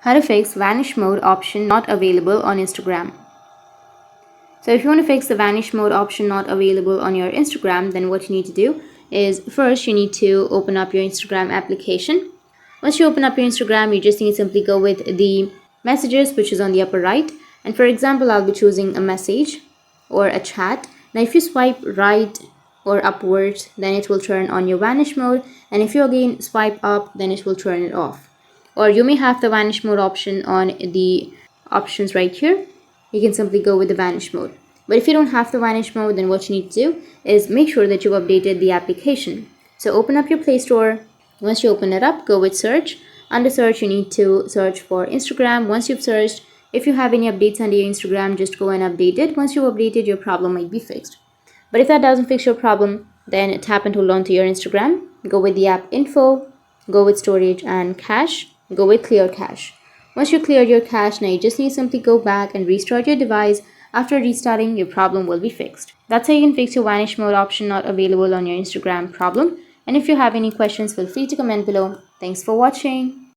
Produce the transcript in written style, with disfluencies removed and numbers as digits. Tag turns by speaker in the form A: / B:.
A: How to fix vanish mode option not available on Instagram. So if you want to fix the vanish mode option not available on your Instagram, then what you need to do is first you need to open up your Instagram application. Once you open up your Instagram, you just need to simply go with the messages, which is on the upper right. And for example, I'll be choosing a message or a chat. Now if you swipe right or upwards, then it will turn on your vanish mode. And if you again swipe up, then it will turn it off. Or you may have the vanish mode option on the options right here. You can simply go with the vanish mode. But if you don't have the vanish mode, then what you need to do is make sure that you've updated the application. So open up your Play Store. Once you open it up, go with search. Under search, you need to search for Instagram. Once you've searched, if you have any updates under your Instagram, just go and update it. Once you've updated, your problem might be fixed. But if that doesn't fix your problem, then tap and hold on to your Instagram. Go with the app info, go with storage and cache. Go with clear cache. Once you cleared your cache, now you just need to simply go back and restart your device. After restarting, your problem will be fixed. That's how you can fix your vanish mode option not available on your Instagram problem. And if you have any questions, feel free to comment below. Thanks for watching.